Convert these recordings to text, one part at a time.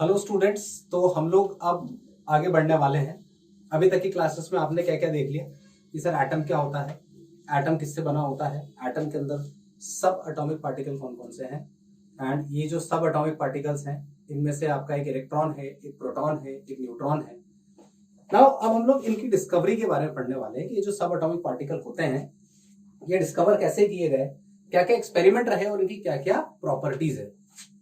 Hello students, तो हम लोग अब आगे बढ़ने वाले हैं। अभी तक की क्लासेस में आपने क्या क्या देख लिया कि सर एटम क्या होता है, एटम किससे बना होता है, एटम के अंदर सब एटॉमिक पार्टिकल कौन कौन से हैं, एंड ये जो सब एटॉमिक पार्टिकल्स हैं इनमें से आपका एक इलेक्ट्रॉन है, एक प्रोटॉन है, एक न्यूट्रॉन है। नाउ अब हम लोग इनकी डिस्कवरी के बारे में पढ़ने वाले हैं कि ये जो सब एटॉमिक पार्टिकल होते हैं ये डिस्कवर कैसे किए गए, क्या क्या एक्सपेरिमेंट रहे और इनकी क्या क्या प्रॉपर्टीज है,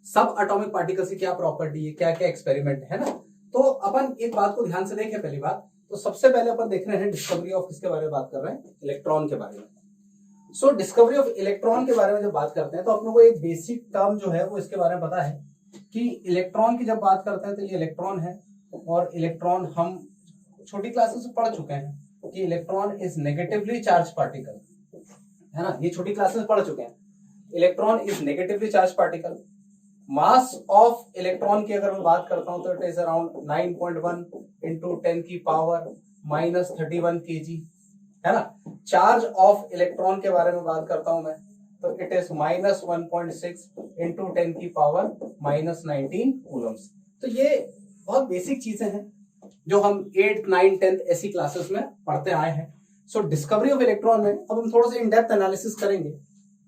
सब एटॉमिक पार्टिकल की क्या प्रॉपर्टी है, क्या क्या एक्सपेरिमेंट है ना। तो अपन एक बात को ध्यान से देखें। पहली बात तो सबसे पहले अपन देख रहे हैं डिस्कवरी ऑफ किसके बारे में बात कर रहे हैं, इलेक्ट्रॉन के बारे में। सो डिस्कवरी ऑफ इलेक्ट्रॉन के बारे में जब बात करते हैं तो अपनों को एक बेसिक टर्म जो है वो इसके बारे में पता है कि इलेक्ट्रॉन की जब बात करते हैं तो ये इलेक्ट्रॉन है, और इलेक्ट्रॉन हम छोटी क्लासेस में पढ़ चुके हैं कि electron is negatively charge particle, है ना। ये छोटी क्लासेस पढ़ चुके हैं। Electron is negatively charge particle. Mass of electron की अगर मैं बात करता हूं तो इट इज अराउंड 9.1 इंटू 10 की पावर माइनस 31 kg, है ना। चार्ज ऑफ इलेक्ट्रॉन के बारे में बात करता हूं मैं तो इट इज माइनस 1.6 इंटू 10 की पावर माइनस 19 कूलम्स। तो ये बहुत बेसिक चीजें हैं जो हम 8th 9th 10th ऐसी क्लासेस में पढ़ते आए हैं। सो डिस्कवरी ऑफ इलेक्ट्रॉन में अब हम थोड़ा सा इन डेप्थ एनालिसिस करेंगे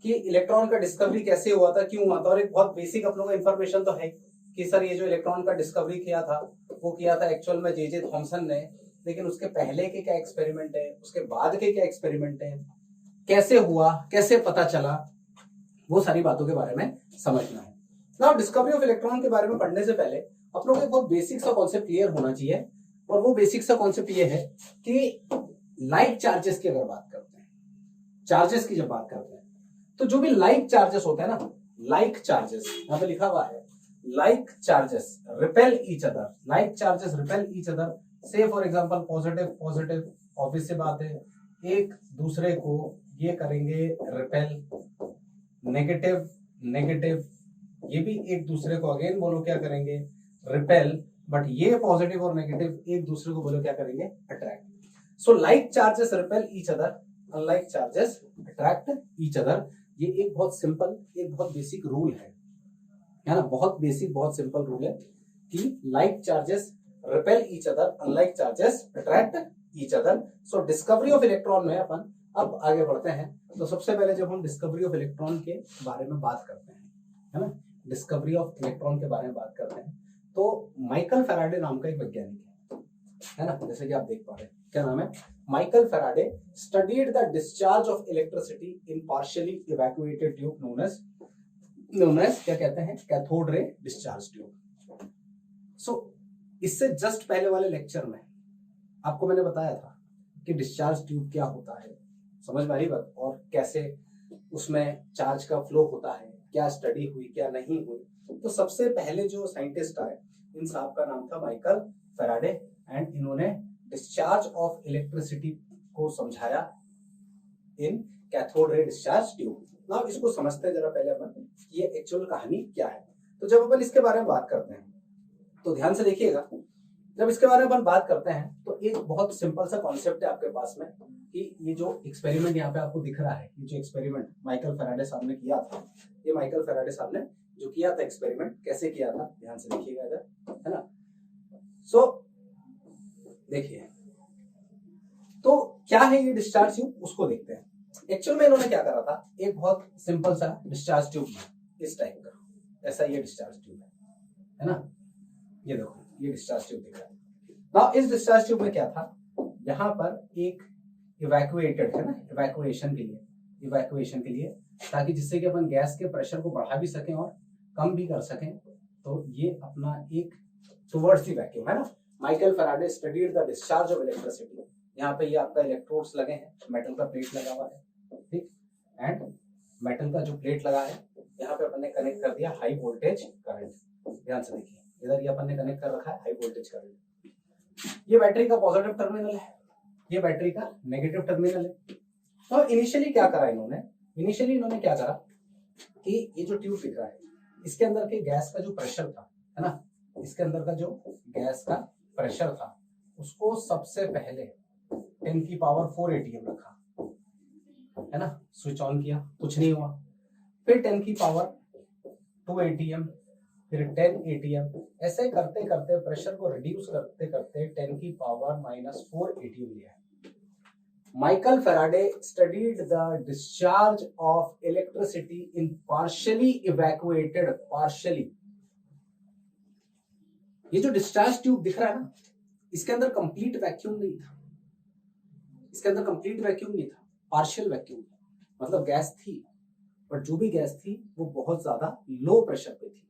कि इलेक्ट्रॉन का डिस्कवरी कैसे हुआ था, क्यों हुआ था, और एक बहुत बेसिक अपनों का इन्फॉर्मेशन तो है कि सर ये जो इलेक्ट्रॉन का डिस्कवरी किया था वो किया था एक्चुअल में जे थॉमसन ने, लेकिन उसके पहले के क्या एक्सपेरिमेंट है, उसके बाद के क्या एक्सपेरिमेंट है, कैसे हुआ, कैसे पता चला, वो सारी बातों के बारे में समझना है। नाउ डिस्कवरी ऑफ इलेक्ट्रॉन के बारे में पढ़ने से पहले अपनों को एक बहुत बेसिक सा कॉन्सेप्ट क्लियर होना चाहिए, और वो बेसिक सा कॉन्सेप्ट ये है कि लाइक चार्जेस की अगर बात करते हैं, चार्जेस की जब बात करते हैं तो जो भी लाइक चार्जेस होते हैं ना, लाइक चार्जेस यहां पे लिखा हुआ है, like charges repel each other, like charges repel each other. Say for example positive positive, obvious सी बात है एक दूसरे को ये करेंगे रिपेल, नेगेटिव नेगेटिव ये भी एक दूसरे को अगेन बोलो क्या करेंगे, रिपेल, बट ये पॉजिटिव और नेगेटिव एक दूसरे को बोलो क्या करेंगे, attract. So like charges repel each other, unlike charges attract each other. ये एक बहुत सिंपल, एक बहुत बेसिक रूल है ना, बहुत बेसिक बहुत सिंपल रूल है कि like charges repel each other, unlike charges attract each other. So discovery of electron में अपन अब आगे बढ़ते हैं। तो सबसे पहले जब हम डिस्कवरी ऑफ इलेक्ट्रॉन के बारे में बात करते हैं, है ना, डिस्कवरी ऑफ इलेक्ट्रॉन के बारे में बात करते हैं तो माइकल फैराडे नाम का एक वैज्ञानिक है ना, जैसे कि आप देख पा रहे हैं, क्या नाम है, Michael Faraday studied the discharge of electricity in partially evacuated tube known as क्या कहते हैं, कैथोड रे डिस्चार्ज ट्यूब। सो इससे जस्ट पहले वाले लेक्चर में आपको मैंने बताया था कि डिस्चार्ज ट्यूब क्या होता है, समझ में आ रही बात, और कैसे उसमें चार्ज का फ्लो होता है, क्या स्टडी हुई क्या नहीं हुई। तो सबसे पहले जो साइंटिस्ट आए इन साहब का नाम था माइकल फैराडे, एंड इन्होंने डिस्चार्ज ऑफ इलेक्ट्रिसिटी को समझाया in cathode ray discharge tube. Now इसको समझते हैं जरा पहले अपन ये एक्चुअल कहानी क्या है। तो जब अपन इसके बारे में बात करते हैं तो ध्यान से देखिएगा, जब इसके बारे में अपन बात करते हैं तो एक बहुत सिंपल सा कॉन्सेप्ट है आपके पास में कि ये जो एक्सपेरिमेंट यहाँ पे आपको दिख रहा है, ये जो एक्सपेरिमेंट माइकल फैराडे साहब ने किया था, ये माइकल फैराडे साहब ने जो किया था एक्सपेरिमेंट कैसे किया था, ध्यान से देखिएगा इधर, है ना। सो देखिए तो क्या है ये डिस्चार्ज ट्यूब, उसको देखते हैं। एक्चुअल में इन्होंने क्या करा था, एक बहुत सिंपल सा डिस्चार्ज ट्यूब इस टाइप का, ऐसा ये डिस्चार्ज ट्यूब है ना, ये देखो ये डिस्चार्ज ट्यूब दिख रहा है। नाउ इस डिस्चार्ज ट्यूब में क्या था, यहाँ पर एक इवैक्यूएटेड है ना, इवैक्यूएशन के लिए ताकि जिससे कि अपन गैस के प्रेशर को बढ़ा भी सकें और कम भी कर सकें, तो ये अपना एक टुवर्ड्स द वैक्यूम है ना। Michael Faraday studied the discharge of electricity, यहाँ पे ये आपका इलेक्ट्रोड्स लगे हैं, मेटल का प्लेट लगा हुआ है, ठीक, एंड मेटल का जो प्लेट लगा है यहाँ पे अपन ने कनेक्ट कर दिया हाई वोल्टेज करंट। ध्यान से देखिए इधर ये अपन ने कनेक्ट कर रखा है हाई वोल्टेज करंट। ये बैटरी का पॉजिटिव टर्मिनल है, ये बैटरी का नेगेटिव टर्मिनल है। तो इनिशियली क्या करा इन्होंने क्या करा कि ये जो ट्यूब दिख रहा है इसके अंदर के गैस का जो प्रेशर था, है ना, इसके अंदर का जो गैस का प्रेशर था उसको सबसे पहले 10 की पावर 4 ATM रखा, है ना, स्विच ऑन किया, कुछ नहीं हुआ। फिर 10 की पावर 2 ATM, फिर 10 ATM, ऐसे करते करते प्रेशर को रिड्यूस करते करते 10 की पावर -4 ATM लिया है। Michael Faraday studied the discharge of electricity in partially evacuated, partially, ये जो डिस्चार्ज ट्यूब दिख रहा है ना, इसके अंदर कंप्लीट वैक्यूम नहीं था, इसके अंदर कंप्लीट वैक्यूम नहीं था, पार्शियल वैक्यूम था, मतलब गैस थी, बट जो भी गैस थी वो बहुत ज्यादा लो प्रेशर पे थी।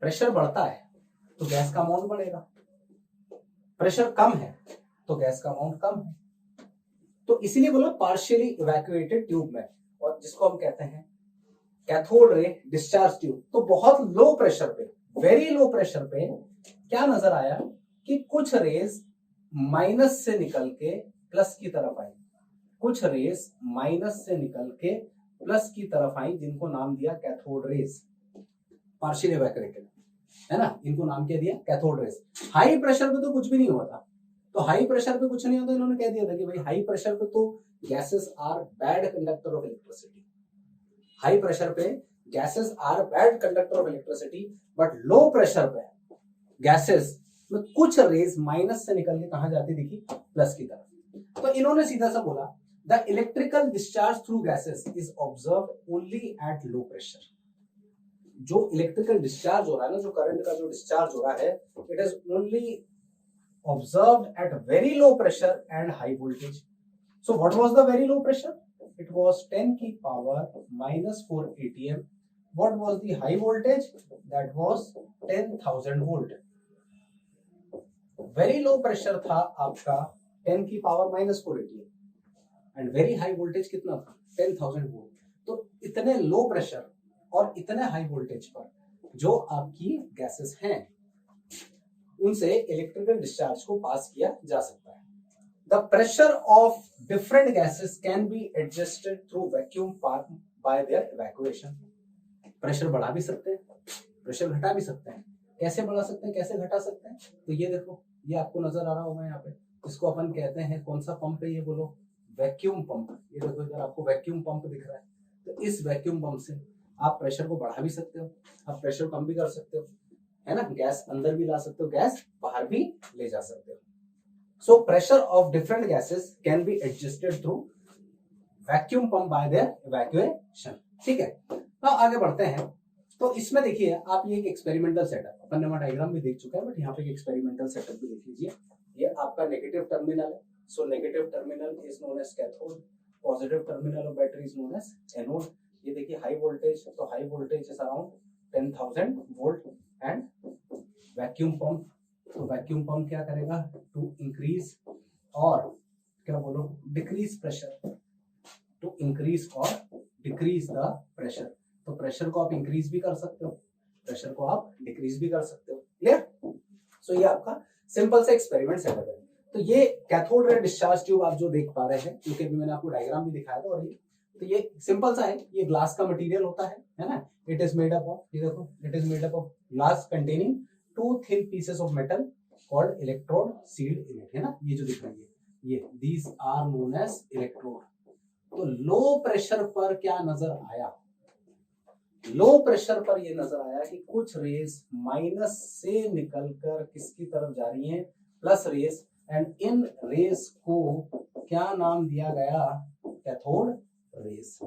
प्रेशर बढ़ता है तो गैस का अमाउंट बढ़ेगा, प्रेशर कम है तो गैस का अमाउंट कम है, तो इसीलिए बोला पार्शियली इवैक्यूएटेड ट्यूब में, और जिसको हम कहते हैं कैथोड रे डिस्चार्ज ट्यूब। तो बहुत लो प्रेशर पे, वेरी लो प्रेशर पे क्या नजर आया कि कुछ रेज माइनस से निकल के प्लस की तरफ आई, कुछ रेज माइनस से निकल के प्लस की तरफ आई, जिनको नाम दिया कैथोड रेज, पार्शियली इवैक्यूएटेड, है ना, इनको नाम क्या दिया, कैथोड रेज। हाई प्रेशर पे तो कुछ भी नहीं होता, तो हाई प्रेशर पे कुछ नहीं होता, इन्होंने कह दिया था कि भाई हाई प्रेशर पे तो gases are bad conductor of electricity, high pressure पे gases are bad conductor of electricity, but low pressure पे गैसेस में कुछ रेज माइनस से निकल के कहां जाती दिखी, प्लस की तरफ। तो इन्होंने सीधा सा बोला the electrical discharge through gases is observe only at low pressure. जो इलेक्ट्रिकल डिस्चार्ज हो रहा है ना, जो करंट का जो डिस्चार्ज हो रहा है, it is only observed at very low pressure and high voltage. So what was the very low pressure? It was 10 की power -4 ATM. What was the high voltage? That was 10,000 volt. Very low pressure था आपका 10 की power -4 ATM and very high voltage कितना था, 10,000 volt. तो इतने low pressure और इतने high voltage पर जो आपकी गैसेस हैं, उनसे इलेक्ट्रिकल डिस्चार्ज को पास किया जा सकता है। The pressure of different gases can be adjusted through vacuum pump bye there evacuation. Pressure बढ़ा भी सकते हैं, प्रेशर घटा भी सकते हैं। कैसे बढ़ा सकते हैं, कैसे घटा सकते हैं? तो ये देखो, ये आपको नजर आ रहा होगा यहाँ पे, इसको अपन कहते हैं, कौन सा पंप है ये बोलो, वैक्यूम पंप। ये देखो इधर आपको वैक्यूम पंप दिख रहा है, तो इस वैक्यूम पंप से आप प्रेशर को बढ़ा भी सकते हो, आप प्रेशर कम भी कर सकते हो, है ना, गैस अंदर भी ला सकते हो, गैस बाहर भी ले जा सकते हो। So pressure of different gases can be adjusted through vacuum pump bye there evacuation. ठीक है, तो आगे बढ़ते हैं। तो इसमें देखिए आप, ये एक एक्सपेरिमेंटल सेटअप, अपन ने डायग्राम भी देख चुका है, बट यहाँ पे एक एक्सपेरिमेंटल सेटअप भी देख लीजिए। ये आपका नेगेटिव टर्मिनल है, so negative terminal is known as cathode, positive terminal of battery is known as anode. ये देखिए हाई वोल्टेज, तो high voltage is around 10,000 volt and vacuum pump, तो वैक्यूम पंप क्या करेगा, टू इंक्रीज और क्या बोलो, डिक्रीज प्रेशर, टू इंक्रीज और डिक्रीज द प्रेशर। तो प्रेशर को आप इंक्रीज भी कर सकते हो, प्रेशर को आप डिक्रीज भी कर सकते हो। क्लियर? सो ये आपका सिंपल सा एक्सपेरिमेंट सेटअप है। तो ये कैथोड रे डिस्चार्ज ट्यूब आप जो देख पा रहे हैं, क्योंकि भी मैंने आपको डायग्राम भी दिखाया था, और ये तो ये सिंपल सा है, ये ग्लास का मटेरियल होता है ना, it is made up of, ये देखो, it is made up of glass containing 2 thin pieces of metal called electrode sealed in it, है ना, ये जो दिख रही है, ये these are known as electrode। तो लो प्रेशर पर क्या नजर आया, लो प्रेशर पर ये नजर आया कि कुछ रेज माइनस से निकलकर किसकी तरफ जा रही हैं, प्लस रेज, एंड इन रेज को क्या नाम दिया गया, कैथोड रेज।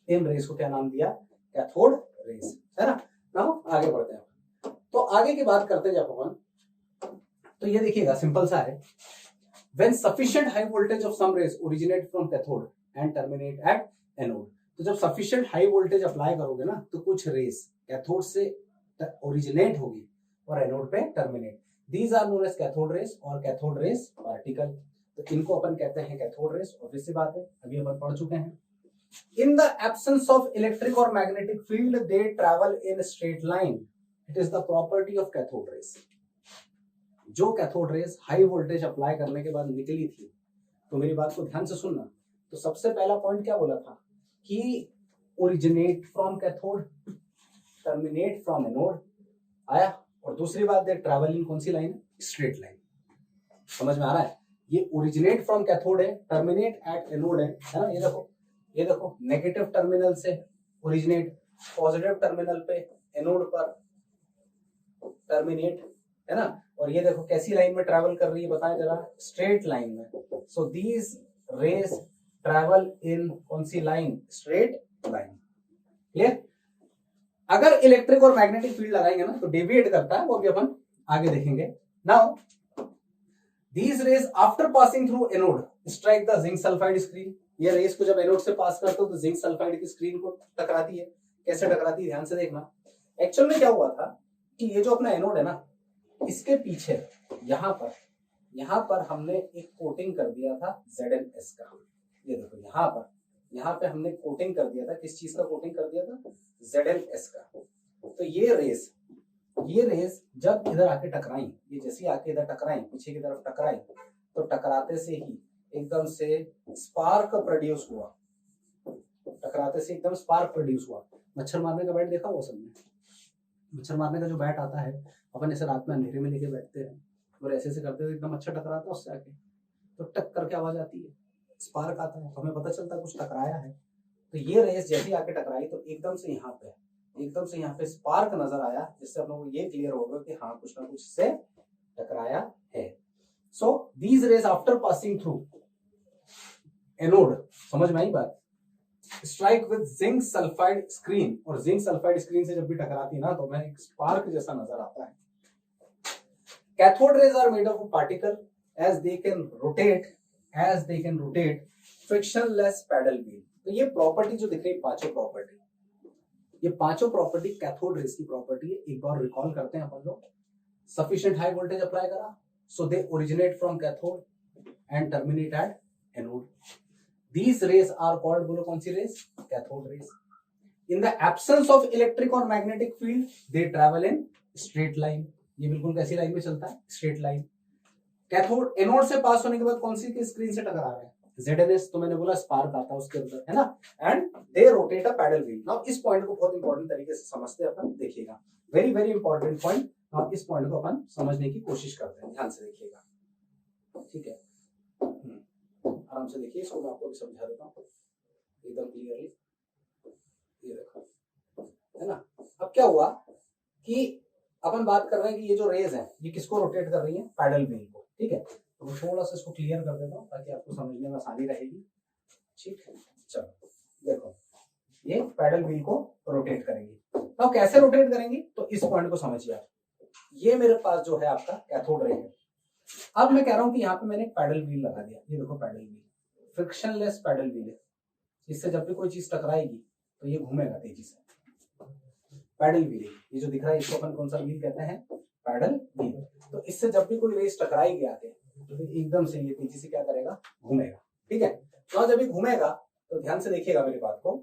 इन रेज को क्या नाम दिया, कैथोड रेज, है ना। नाउ आगे बढ़ते हैं, तो आगे की बात करते हैं जब अपन, तो ये देखिएगा सिंपल सा है, when sufficient high voltage of some rays originate from cathode and terminate at anode। तो जब sufficient high voltage अप्लाई करोगे ना, तो कुछ रेस कैथोड से ओरिजिनेट होगी और एनोड पे terminate, these are known as cathode rays और cathode rays particle। तो इनको अपन कहते हैं कैथोड रेस। ऑब्वियस सी बात है, अभी अपन पढ़ चुके हैं। In the absence of electric or magnetic field, they travel in straight line. It is the property of cathode rays। जो cathode rays high voltage apply करने के बाद निकली थी, तो मेरी बात को ध्यान से सुनना। तो सबसे पहला पॉइंट क्या बोला था कि originate from cathode, terminate from anode आया, और दूसरी बात दे ट्रैवल इन कौन सी लाइन है, स्ट्रेट लाइन। समझ में आ रहा है? ये ओरिजिनेट फ्रॉम कैथोड है, टर्मिनेट एट एनोड है ना। ये देखो, ये देखो, नेगेटिव टर्मिनल से ओरिजिनेट, पॉजिटिव टर्मिनल पे एनोड पर टर्मिनेट, है ना। और ये देखो कैसी लाइन में ट्रैवल कर रही है बताएं जरा, स्ट्रेट लाइन में। So these rays travel in कौन सी लाइन, स्ट्रेट लाइन। क्लियर। अगर इलेक्ट्रिक और मैग्नेटिक फील्ड लगाएंगे ना तो डेविएट करता है, वो भी अपन आगे देखेंगे। Now these rays after passing through anode strike the zinc sulfide screen। ये रेस को जब एनोड से पास करते हो तो जिंक सल्फाइड की स्क्रीन को टकराती है। कैसे टकराती है ध्यान से देखना। एक्चुअल में क्या हुआ था कि ये जो अपना एनोड है ना, इसके पीछे यहाँ पर हमने एक कोटिंग कर दिया था ZnS का। ये देखो यहाँ पे हमने कोटिंग कर दिया था, किस चीज का कोटिंग कर दिया था, ZnS का। तो ये रेस जब इधर आके टकराई, ये जैसे आके इधर टकराई, पीछे की तरफ टकराई, तो टकराते से ही एकदम से स्पार्क प्रोड्यूस हुआ। टकराते से एकदम स्पार्क प्रोड्यूस हुआ। मच्छर मारने का बैट देखा हुआ सबने। मच्छर मारने का जो बैट आता है, अपन ऐसे रात में अंधेरे में लेके बैठते हैं और ऐसे करते हुए एकदम अच्छा टकराता है उससे आके, तो टक करके आवाज आती है, स्पार्क आता है, तो हमें पता चलता है कुछ टकराया है। तो ये रेस जैसे आके टकराई तो एकदम से यहाँ पे स्पार्क नजर आया, जिससे हम लोग को ये क्लियर होगा कि हाँ कुछ ना कुछ से टकराया है। So these rays after passing through anode, समझ में आई बात, strike with zinc sulphide screen. और जिंक सल्फाइड स्क्रीन से जब भी टकराती ना तो हमें एक स्पार्क जैसा नजर आता है। Cathode rays are made of particle as they can rotate frictionless paddle wheel. तो ये प्रॉपर्टी जो दिख रही है, पांचों प्रॉपर्टी कैथोड रेज की प्रॉपर्टी है। एक बार रिकॉल करते हैं अपन लोग। सफिशिएंट हाई वोल्टेज अप्लाई करा, so they originate from cathode and terminate at anode. These rays are called, बोलो कौन सी rays, cathode rays. In the absence of electric or magnetic field, they travel in straight line। ये बिल्कुल कैसी line में चलता है, स्ट्रेट लाइन। कैथोड एनोड से पास होने के बाद कौन सी की स्क्रीन से टकरा रहे हैं, ZnS। तो मैंने बोला स्पार्क आता है उसके अंदर, है ना। And they rotate a paddle wheel. Now इस पॉइंट को बहुत इंपॉर्टेंट तरीके से समझते हैं अपन, देखिएगा, very very important point. Now इस पॉइंट को अपन समझने की कोशिश करते हैं, ध्यान से देखिएगा, ठीक है। आराम से देखिए, इसको मैं आपको भी समझा देता हूँ एकदम क्लियरली। ये देखो, है ना। अब क्या हुआ कि अपन बात कर रहे हैं कि ये जो रेज है ये किसको रोटेट कर रही है, पैडल व्हील को, ठीक है। तो मैं थोड़ा सा इसको क्लियर कर देता हूँ ताकि आपको समझने में आसानी रहेगी, ठीक है। चलो देखो, ये पैडल व्हील को रोटेट करेंगी। अब कैसे रोटेट करेंगी, तो इस पॉइंट को समझिए आप। ये मेरे पास जो है आपका कैथोड रे है। अब मैं कह रहा हूं कि यहाँ पे मैंने पैडल व्हील लगा दिया। ये देखो paddle wheel, frictionless paddle wheel है। इससे जब भी कोई चीज टकराएगी तो ये घूमेगा तेजी से। पैडल व्हील, ये जो दिख रहा है इसको अपन कौन सा व्हील कहते हैं, पैडल व्हील। तो इससे जब भी कोई रेस टकराएगी आके तो एकदम से ये तेजी से क्या करेगा, घूमेगा, ठीक है। तो जब ये घूमेगा तो ध्यान से देखिएगा मेरी बात को,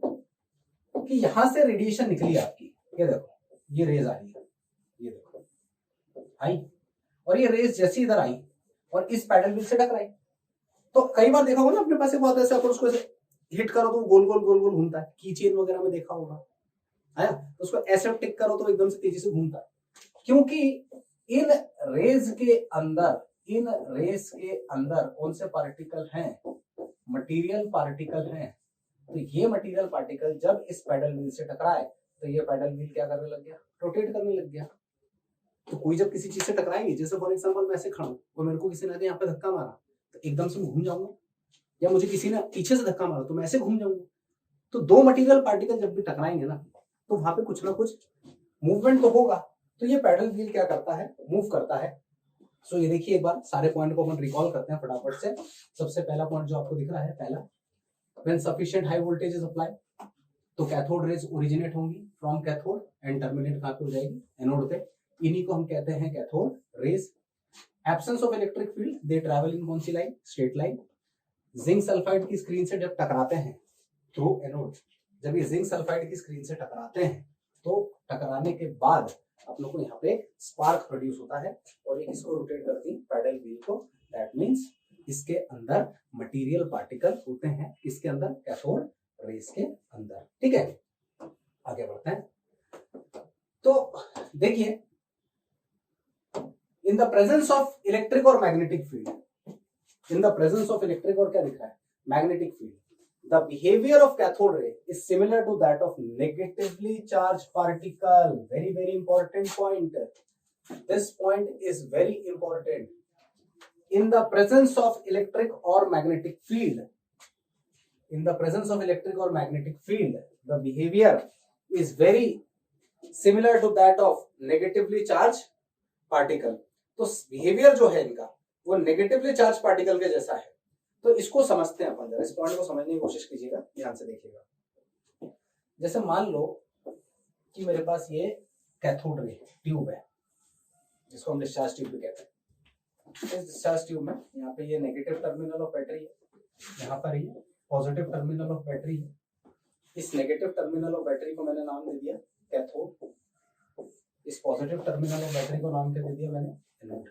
कि यहां से रेडिएशन निकली आपकी। ये देखो, ये रेज आ रही है, ये देखो आई, और ये रेस जैसे इधर आई और इस पैडल व्हील से टकराई। तो कई बार देखा होगा ना अपने पास एक बहुत ऐसा, उसको ऐसे हिट करो तो गोल गोल घूमता है, की चेन वगैरह में देखा होगा, है ना। उसको ऐसे टिक करो तो एकदम से तेजी से घूमता है, क्योंकि इन रेस के अंदर कौन से पार्टिकल हैं, मटेरियल पार्टिकल हैं। तो ये मटेरियल पार्टिकल जब इस पैडल व्हील से टकराए तो ये पैडल व्हील क्या करने लग गया, रोटेट करने लग गया। तो कोई जब किसी चीज से टकराएगी, जैसे फॉर एग्जांपल मैं ऐसे खड़ा हूं और मेरे को किसी ने यहाँ पे धक्का मारा तो एकदम से मैं घूम जाऊंगा, या मुझे किसी ने पीछे से धक्का मारा तो मैं ऐसे घूम जाऊंगा। तो दो मटेरियल पार्टिकल जब भी टकराएंगे ना तो वहां पे कुछ ना कुछ मूवमेंट तो होगा। तो ये पैडल व्हील क्या करता है, मूव करता है। सो ये देखिए, एक बार सारे पॉइंट को अपन रिकॉल करते हैं फटाफट से। सबसे पहला पॉइंट जो आपको दिख रहा है, पहला, when sufficient high voltage is applied, तो कैथोड रेज ओरिजिनेट होंगी फ्रॉम कैथोड एंड टर्मिनेट कहां पे हो जाएगी, एनोड पे। इन्हीं को हम कहते हैं cathode rays. Absence of electric field, they travel in कौन सी line, straight line. Zinc sulphide की स्क्रीन से जब टकराते हैं थ्रू एनोड, जब ये जिंक सल्फाइड की स्क्रीन से टकराते हैं तो टकराने के बाद आप लोग को यहाँ पे स्पार्क प्रोड्यूस होता है और ये किसको रोटेट करती है, पैडल व्हील को। दैट मींस इसके अंदर मटेरियल पार्टिकल होते हैं, किसके अंदर, कैथोड रेस के अंदर, ठीक है। आगे बढ़ते हैं। तो देखिए, in the presence of electric और magnetic field, in the presence of electric और क्या दिख रहा है, magnetic field, the behavior of cathode ray is similar to that of negatively charged particle. Very, very important point. This point is very important. In the presence of electric or magnetic field, the behavior is very similar to that of negatively charged particle. तो behaviour जो है इनका वो negatively charge particle के जैसा है। तो इसको समझते हैं अपन, जरा इस पॉइंट को समझने की कोशिश कीजिएगा, ध्यान से देखिएगा। जैसे मान लो कि मेरे पास ये कैथोड रे ट्यूब है, जिसको हम डिस्चार्ज ट्यूब भी कहते हैं। इस डिस्चार्ज ट्यूब में यहाँ पे ये नेगेटिव टर्मिनल ऑफ बैटरी है, यहाँ पर ये पॉजिटिव टर्मिनल ऑफ बैटरी है। इस नेगेटिव टर्मिनल ऑफ बैटरी को मैंने नाम दे दिया कैथोड, इस पॉजिटिव टर्मिनल ऑफ बैटरी को नाम दे दिया मैंने एनोड।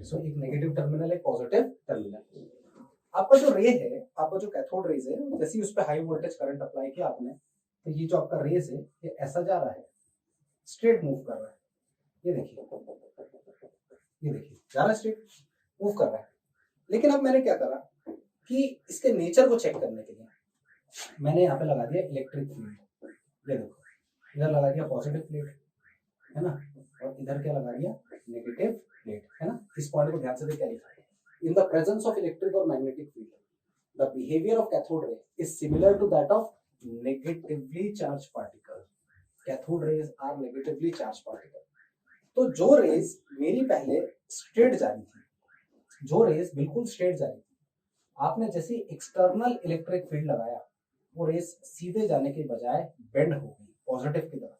सो एक नेगेटिव टर्मिनल, एक पॉजिटिव टर्मिनल। आपका जो रे है, आपका जो कैथोड रेज है, जैसे उस पर हाई वोल्टेज करंट अप्लाई किया आपने, तो ये जो आपका रेज है ये ऐसा जा रहा है, स्ट्रेट मूव कर रहा है। ये देखिए जा रहा है, स्ट्रेट मूव कर रहा है। लेकिन अब मैंने क्या करा कि इसके नेचर को चेक करने के लिए मैंने यहाँ पे लगा दिया इलेक्ट्रिक फील्ड। ये देखो, इधर लगा दिया पॉजिटिव प्लेट, है ना, और इधर क्या लगा दिया नेगेटिव प्लेट, है ना। इस पॉइंट को ध्यान से देख, क्या लिखा है, in the presence of electric और magnetic field the behaviour of cathode ray is similar to that of negatively charge particle. Cathode rays are negatively charge particle. तो जो रेज मेरी पहले स्ट्रेट जा रही थी, जो रेज बिल्कुल स्ट्रेट जा रही थी, आपने जैसे एक्सटर्नल इलेक्ट्रिक फील्ड लगाया, वो रेज सीधे जाने के बजाय बेंड हो गई पॉजिटिव की तरफ।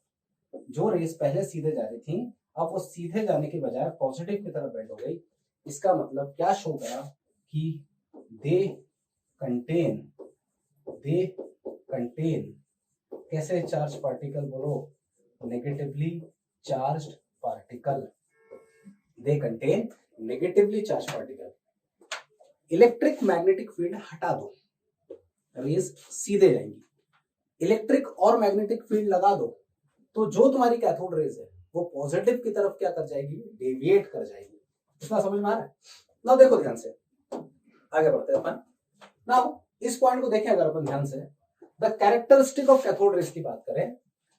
जो रेज पहले सीधे जा रही थी, अब वो सीधे जाने के बजाय पॉजिटिव की तरफ बेंड हो गई। इसका मतलब क्या शो करा कि दे कंटेन कैसे चार्ज पार्टिकल, बोलो negatively charged particle. They contain negatively charge particle. Electric magnetic field हटा दो, रेज सीधे जाएंगी। इलेक्ट्रिक और मैग्नेटिक फील्ड लगा दो, तो जो तुम्हारी कैथोड रेज है वो पॉजिटिव की तरफ क्या कर जाएगी, डेविएट कर जाएगी। इतना समझ में आ रहा है ना? देखो ध्यान से, आगे बढ़ते हैं अपन। नाउ इस पॉइंट को देखें अगर अपन ध्यान से, the characteristic of cathode rays की बात करें,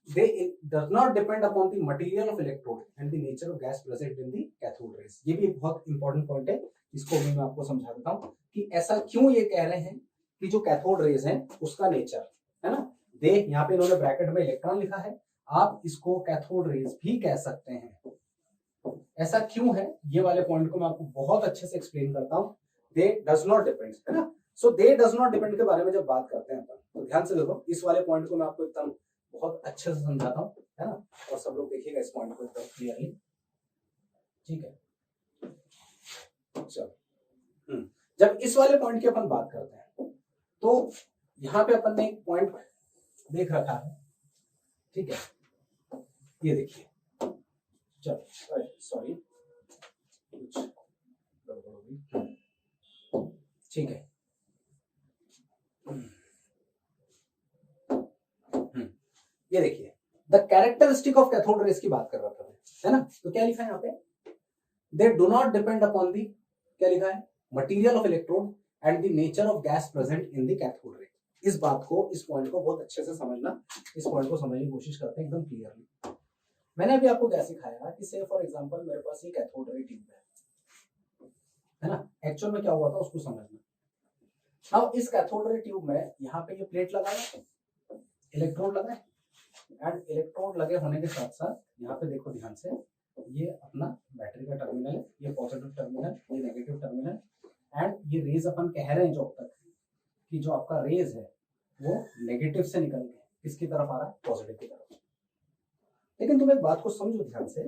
they does not depend upon the material of electrode and the nature of gas present in the cathode rays। ये भी एक बहुत इंपॉर्टेंट पॉइंट है, इसको भी मैं आपको समझा देता हूँ कि ऐसा क्यों ये कह रहे हैं कि जो कैथोड रेज है उसका नेचर, है ना। दे, यहाँ पे इन्होंने ब्रैकेट में इलेक्ट्रॉन लिखा है, आप इसको कैथोड रेज भी कह सकते हैं। ऐसा क्यों है, ये वाले पॉइंट को मैं आपको बहुत अच्छे से एक्सप्लेन करता हूँ। दे डज नॉट डिपेंड, है ना। सो दे डज नॉट डिपेंड के बारे में जब बात करते हैं तो ध्यान से देखो, इस वाले पॉइंट को मैं आपको एकदम बहुत अच्छे से समझाता हूँ, है ना, और सब लोग देखिएगा इस पॉइंट को एकदम क्लियरली, ठीक है। चलो, जब इस वाले पॉइंट की अपन बात करते हैं तो यहाँ पे अपन ने एक पॉइंट देख रखा है, ठीक है। ये देखिए, चलो सॉरी कुछ गड़बड़ हो गई, ठीक है। ये देखिए, the characteristic of cathode rays की बात कर रहा था, है ना। तो क्या लिखा है यहाँ पे, they do not depend upon the, क्या लिखा है, material of electrode and the nature of gas present in the cathode रे। इस बात को, इस पॉइंट को बहुत अच्छे से समझना, इस पॉइंट को समझने की कोशिश करते हैं एकदम क्लियरली। मैंने अभी आपको क्या सिखाया कि से फॉर एग्जांपल मेरे पास ये कैथोड रे ट्यूब है ना, एक्चुअल में क्या हुआ था उसको समझना। अब इस कैथोड रे ट्यूब में यहाँ पे ये प्लेट लगाया, इलेक्ट्रोड लगाए, एंड इलेक्ट्रोड लगे होने के साथ साथ यहाँ पे देखो ध्यान से, ये अपना बैटरी का टर्मिनल है, ये पॉजिटिव टर्मिनल, ये नेगेटिव टर्मिनल, एंड ये रेज अपन कह रहे हैं जो अब तक कि जो आपका रेज है वो नेगेटिव से निकल के किसकी तरफ आ रहा है, पॉजिटिव की तरफ। लेकिन तुम एक बात को समझो ध्यान से,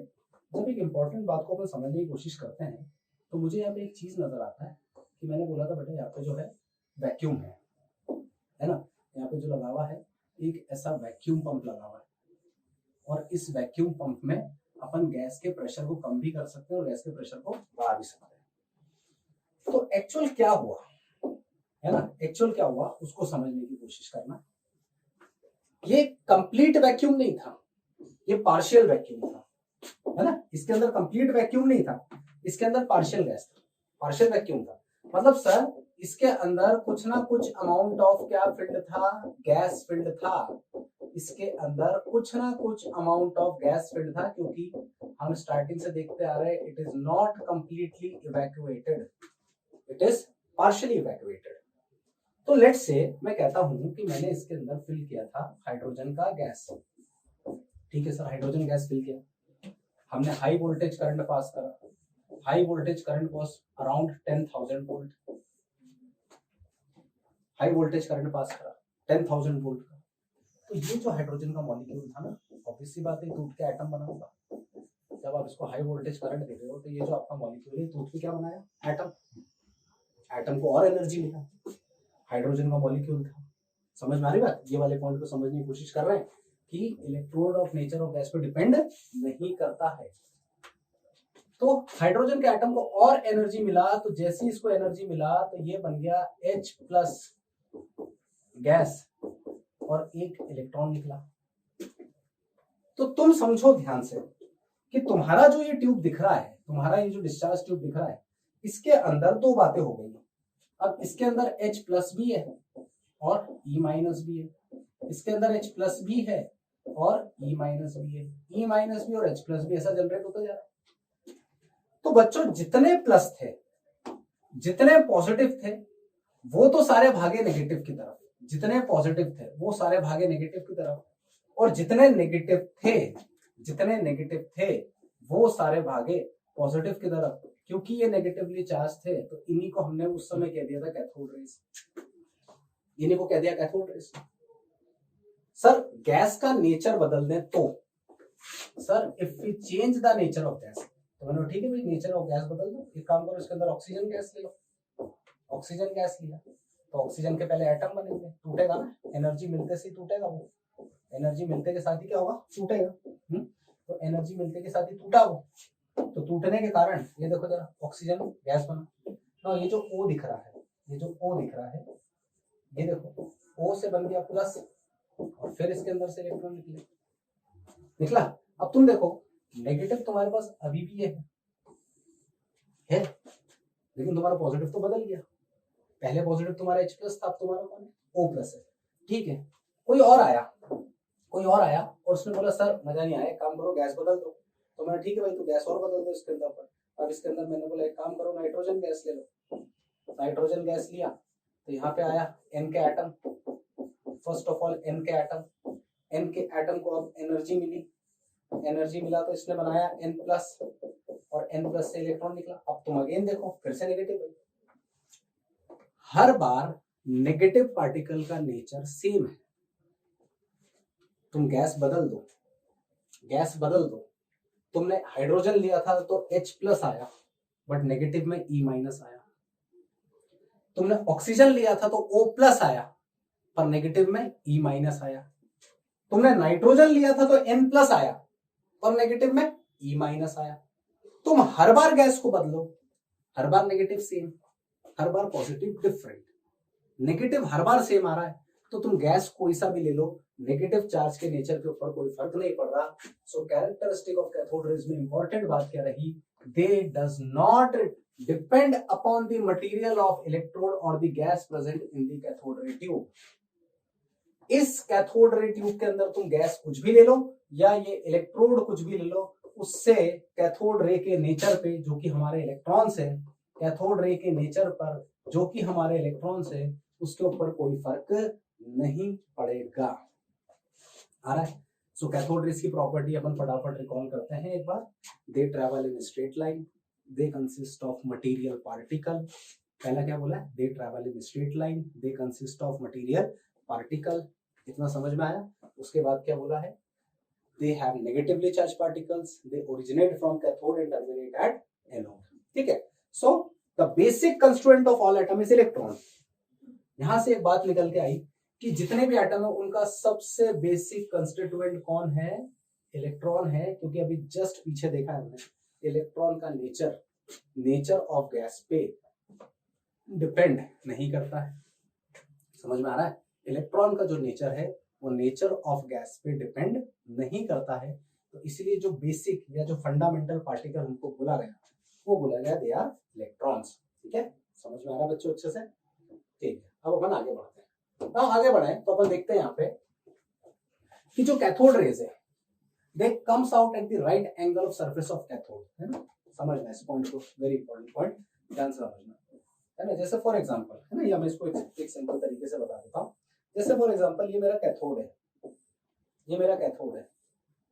जब एक इंपॉर्टेंट बात को अपन समझने की कोशिश करते हैं तो मुझे यहाँ पे एक चीज नजर आता है कि मैंने बोला था बेटा यहाँ पे जो है वैक्यूम है ना, यहाँ पे जो लगा हुआ है एक ऐसा वैक्यूम पंप लगा हुआ है, और इस वैक्यूम पंप में अपन गैस के प्रेशर को कम भी कर सकते हैं और गैस के प्रेशर को बढ़ा भी सकते हैं। तो एक्चुअल क्या हुआ, है ना, एक्चुअल क्या हुआ उसको समझने की कोशिश करना। ये कंप्लीट वैक्यूम नहीं था, ये पार्शियल वैक्यूम था, है ना। इसके अंदर कंप्लीट वैक्यूम नहीं था, इसके अंदर पार्शियल गैस था, पार्शियल वैक्यूम था। मतलब सर इसके अंदर कुछ ना कुछ अमाउंट ऑफ क्या फील्ड था, गैस फील्ड था। इसके अंदर कुछ ना कुछ अमाउंट ऑफ गैस फील्ड था, क्योंकि हम स्टार्टिंग से देखते आ रहे हैं it is not completely evacuated, it is partially evacuated. तो लेट्स से मैं कहता हूं कि मैंने इसके अंदर फिल किया था हाइड्रोजन का गैस। ठीक है सर, हाइड्रोजन गैस फिल किया, हमने हाई वोल्टेज करंट पास करा, high voltage current was around 10,000 volt, high voltage current pass करा 10,000 वोल्ट का। तो ये जो हाइड्रोजन का मॉलिक्यूल था ना, ऑब्वियस सी बात है टूट के एटम बना होगा। जब आप इसको हाई वोल्टेज करंट दे रहे हो तो ये जो आपका मॉलिक्यूल है टूट के क्या बनाया, एटम। एटम को और एनर्जी मिला, हाइड्रोजन का मॉलिक्यूल था। समझ में आ रही बात? ये वाले पॉइंट को समझने की कोशिश कर रहे हैं कि electrode of nature of gas पे डिपेंड नहीं करता है। तो हाइड्रोजन के एटम को और एनर्जी मिला, तो जैसे ही इसको एनर्जी मिला तो ये बन गया H प्लस गैस और एक इलेक्ट्रॉन निकला। तो तुम समझो ध्यान से कि तुम्हारा जो ये ट्यूब दिख रहा है, तुम्हारा ये जो डिस्चार्ज ट्यूब दिख रहा है, इसके अंदर दो बातें हो गई। अब इसके अंदर H प्लस भी है और E माइनस भी है, इसके अंदर H प्लस भी है और E माइनस भी है, E माइनस भी और H प्लस भी ऐसा जनरेट होता जा रहा है। तो बच्चों जितने प्लस थे, जितने पॉजिटिव थे, वो तो सारे भागे नेगेटिव की तरफ, जितने पॉजिटिव थे वो सारे भागे नेगेटिव की तरफ, और जितने नेगेटिव थे, जितने नेगेटिव थे वो सारे भागे पॉजिटिव की तरफ। क्योंकि ये नेगेटिवली चार्ज थे तो इन्हीं को हमने उस समय कह दिया था कैथोड रेस, इन्हीं को कह दिया कैथोड रेस। सर गैस का नेचर बदल दें तो, sir if we change the nature of gas, तो मैंने ठीक है भाई नेचर ऑफ गैस बदल दो, एक काम करो इसके अंदर ऑक्सीजन गैस ले लो। ऑक्सीजन गैस लिया तो ऑक्सीजन के पहले एटम बनेंगे, टूटेगा ना, एनर्जी मिलते से टूटेगा, वो एनर्जी मिलते के साथ ही क्या होगा, टूटेगा। तो एनर्जी मिलते के साथ ही टूटा वो, तो टूटने के कारण ये देखो जरा ऑक्सीजन गैस बना। तो ये जो O दिख रहा है, ये जो O दिख रहा है, ये देखो O से बन गया प्लस और फिर इसके अंदर से इलेक्ट्रॉन निकला। अब तुम देखो नेगेटिव तुम्हारे पास अभी भी है लेकिन तुम्हारा पॉजिटिव तो बदल गया। पहले पॉजिटिव तुम्हारा H प्लस था, अब तुम्हारा कौन है, O प्लस है। ठीक है, कोई और आया और उसने बोला सर मजा नहीं आया, काम करो गैस बदल दो। तो मैंने ठीक है भाई, तो गैस और बदल दो इसके अंदर पर। अब इसके अंदर मैंने बोला एक काम करो नाइट्रोजन गैस ले लो। नाइट्रोजन गैस लिया तो यहाँ पे आया N के atom, first of all N के एटम, N के एटम को अब एनर्जी मिली, एनर्जी मिला तो इसने बनाया N प्लस और N प्लस से इलेक्ट्रॉन निकला। अब तुम अगेन देखो फिर से नेगेटिव है, हर बार नेगेटिव पार्टिकल का नेचर सेम है। तुम गैस बदल दो, गैस बदल दो, तुमने हाइड्रोजन लिया था तो H प्लस आया बट नेगेटिव में E माइनस आया, तुमने ऑक्सीजन लिया था तो O प्लस आया पर नेगेटिव में E माइनस आया, तुमने नाइट्रोजन लिया था तो N प्लस आया पर नेगेटिव में E माइनस आया। तुम हर बार गैस को बदलो, हर बार नेगेटिव सेम, हर बार पॉजिटिव डिफरेंट, नेगेटिव हर बार सेम आ रहा है, तो तुम गैस कोई सा भी ले लो, नेगेटिव चार्ज के नेचर के ऊपर कोई फर्क नहीं पड़ रहा। So characteristic of cathode rays में इंपॉर्टेंट बात क्या रही, they does not depend upon the material of electrode और the gas present in the cathode ray tube. इस कैथोड रे ट्यूब के अंदर तुम गैस कुछ भी ले लो या ये इलेक्ट्रोड कुछ भी ले लो, उससे कैथोड रे के नेचर पे जो कि हमारे इलेक्ट्रॉन्स है, कैथोड रे के नेचर पर जो कि हमारे इलेक्ट्रॉन्स है, उसके ऊपर कोई फर्क नहीं पड़ेगा। आ रहा है? सो कैथोड रेज की प्रॉपर्टी अपन फटाफट रिकॉल करते हैं एक बार। They travel in straight line, they consist of material particle. पहला क्या बोला है, they travel in straight line, they consist of material particle. इतना समझ में आया? उसके बाद क्या बोला है, they have negatively charged particles, they originate from cathode and terminate at anode. ठीक है, so the basic constituent of all atom is electron. यहां से एक बात निकल के आई कि जितने भी एटम है उनका सबसे बेसिक कंस्टिट्यूएंट कौन है, इलेक्ट्रॉन है। क्योंकि अभी जस्ट पीछे देखा है हमने, इलेक्ट्रॉन का नेचर ऑफ गैस पे डिपेंड नहीं करता है। समझ में आ रहा है? इलेक्ट्रॉन का जो नेचर है वो नेचर ऑफ गैस पे डिपेंड नहीं करता है। तो इसलिए जो बेसिक या जो फंडामेंटल पार्टिकल हमको बोला गया वो बोला गया दे आर इलेक्ट्रॉन्स। ठीक है, समझ में आ रहा है बच्चों अच्छे से? ठीक है, अब अपन आगे बढ़ते हैं। अब आगे बढ़े तो अपन देखते हैं यहाँ पे कि जो कैथोड रेज है they comes out at the right angle of surface of cathode, है ना। समझना इस पॉइंट को, वेरी इंपॉर्टेंट पॉइंट, ध्यान से समझना, है ना। जैसे फॉर एग्जांपल, है ना, या मैं इसको एक सिंपल तरीके से बता देता हूँ। जैसे फॉर एग्जांपल ये मेरा कैथोड है, ये मेरा कैथोड है,